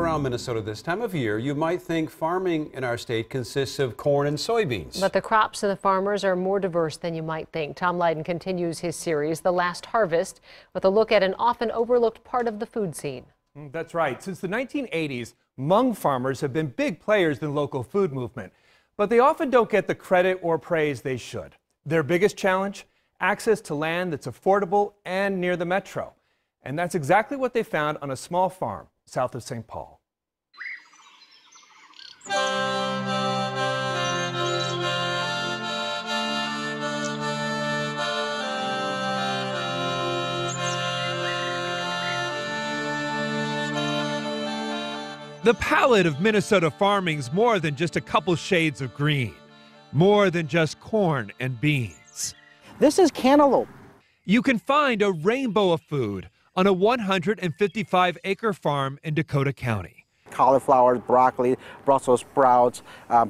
around Minnesota this time of year, you might think farming in our state consists of corn and soybeans. But the crops and the farmers are more diverse than you might think. Tom Lydon continues his series, The Last Harvest, with a look at an often overlooked part of the food scene. That's right. Since the 1980s, Hmong farmers have been big players in the local food movement, but they often don't get the credit or praise they should. Their biggest challenge? Access to land that's affordable and near the metro. And that's exactly what they found on a small farm south of St. Paul. The palette of Minnesota farming's more than just a couple shades of green, more than just corn and beans. This is cantaloupe. You can find a rainbow of food on a 155-acre farm in Dakota County. Cauliflower, broccoli, Brussels sprouts,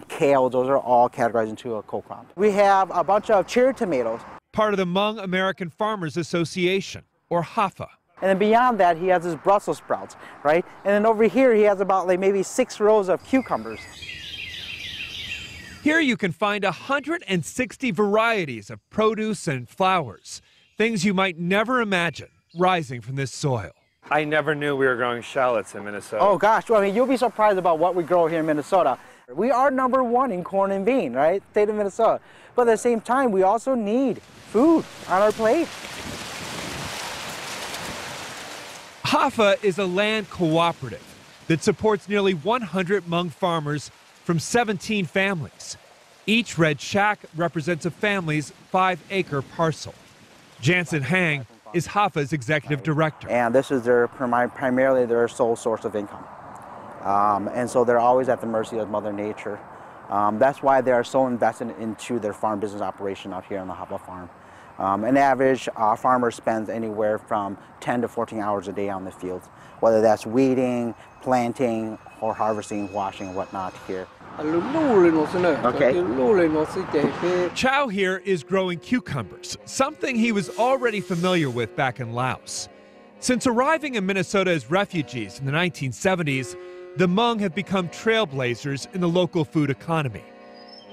kale, those are all categorized into a co-crop. We have a bunch of cherry tomatoes. Part of the Hmong American Farmers Association, or HAFA. And then beyond that, he has his Brussels sprouts, right? And then over here, he has about like maybe 6 rows of cucumbers. Here you can find 160 varieties of produce and flowers, things you might never imagine rising from this soil. I never knew we were growing shallots in Minnesota. Oh gosh, well, I mean, you'll be surprised about what we grow here in Minnesota. We are #1 in corn and bean, right? State of Minnesota. But at the same time, we also need food on our plate. HAFA is a land cooperative that supports nearly 100 Hmong farmers from 17 families. Each red shack represents a family's 5-acre parcel. Jansen Hang is HAFA's executive director. And this is primarily their sole source of income. And so they're always at the mercy of Mother Nature. That's why they are so invested into their farm business operation out here on the HAFA farm. An average farmer spends anywhere from 10 to 14 hours a day on the field, whether that's weeding, planting, or harvesting, washing, and whatnot here. Okay. Chow here is growing cucumbers, something he was already familiar with back in Laos. Since arriving in Minnesota as refugees in the 1970s, the Hmong have become trailblazers in the local food economy.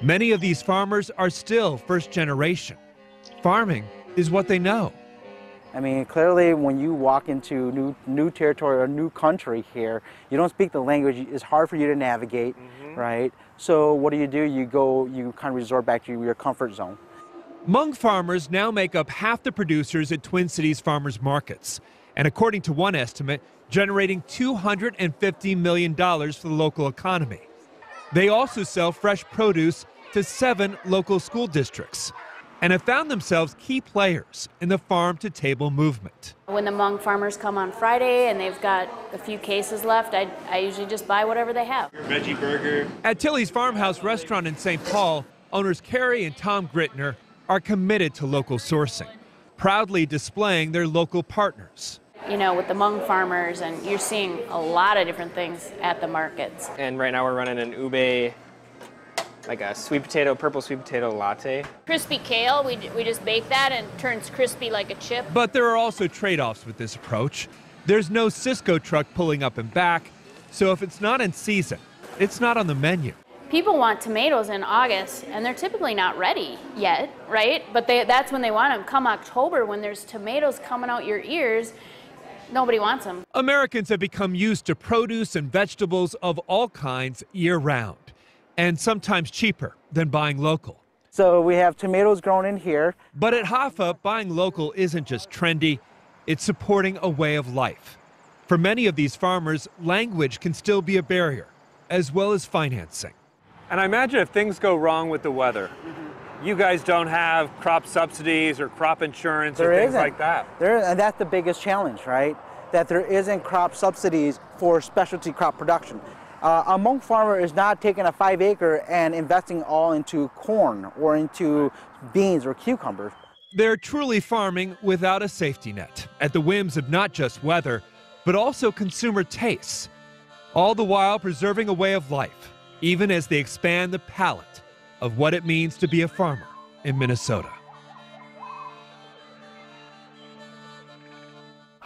Many of these farmers are still first generation. Farming is what they know. I mean, clearly when you walk into new territory or new country here, you don't speak the language, it's hard for you to navigate, right? So what do? You kind of resort back to your comfort zone. Hmong farmers now make up half the producers at Twin Cities farmers markets. And according to one estimate, generating $250 million for the local economy. They also sell fresh produce to 7 local school districts, and have found themselves key players in the farm-to-table movement. When the Hmong farmers come on Friday and they've got a few cases left, I usually just buy whatever they have. Veggie burger. At Tilly's Farmhouse restaurant in St. Paul, owners Carrie and Tom Grittner are committed to local sourcing, proudly displaying their local partners. You know, with the Hmong farmers, and you're seeing a lot of different things at the markets. And right now we're running an ube, like a purple sweet potato latte. Crispy kale, we just bake that and it turns crispy like a chip. But there are also trade-offs with this approach. There's no Cisco truck pulling up and back, so if it's not in season, it's not on the menu. People want tomatoes in August, and they're typically not ready yet, right? But that's when they want them. Come October, when there's tomatoes coming out your ears, nobody wants them. Americans have become used to produce and vegetables of all kinds year-round, and sometimes cheaper than buying local. So we have tomatoes grown in here. But at HAFA, buying local isn't just trendy, it's supporting a way of life. For many of these farmers, language can still be a barrier, as well as financing. And I imagine if things go wrong with the weather, you guys don't have crop subsidies or crop insurance or things like that. And that's the biggest challenge, right? That there isn't crop subsidies for specialty crop production. A Hmong farmer is not taking a 5-acre and investing all into corn or into beans or cucumbers. They're truly farming without a safety net, at the whims of not just weather, but also consumer tastes, all the while preserving a way of life, even as they expand the palette of what it means to be a farmer in Minnesota.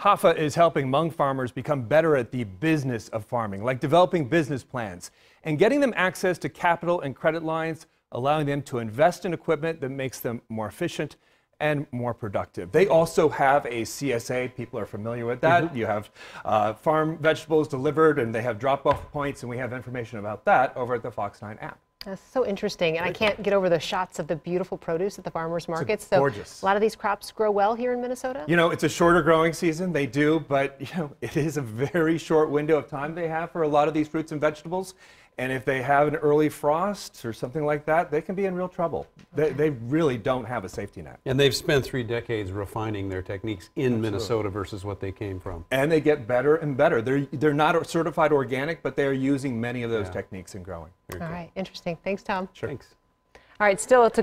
HAFA is helping Hmong farmers become better at the business of farming, like developing business plans and getting them access to capital and credit lines, allowing them to invest in equipment that makes them more efficient and more productive. They also have a CSA. People are familiar with that. You have farm vegetables delivered, and they have drop-off points, and we have information about that over at the Fox 9 app. That's so interesting, and I can't get over the shots of the beautiful produce at the farmers markets. So gorgeous. A lot of these crops grow well here in Minnesota? You know, it's a shorter growing season, they do, but you know, it is a very short window of time they have for a lot of these fruits and vegetables. And if they have an early frost or something like that, they can be in real trouble. They really don't have a safety net. And they've spent 3 decades refining their techniques in Minnesota versus what they came from. And they get better and better. They're not certified organic, but they're using many of those techniques in growing. All right, interesting. Thanks, Tom. Sure. Thanks. All right, still to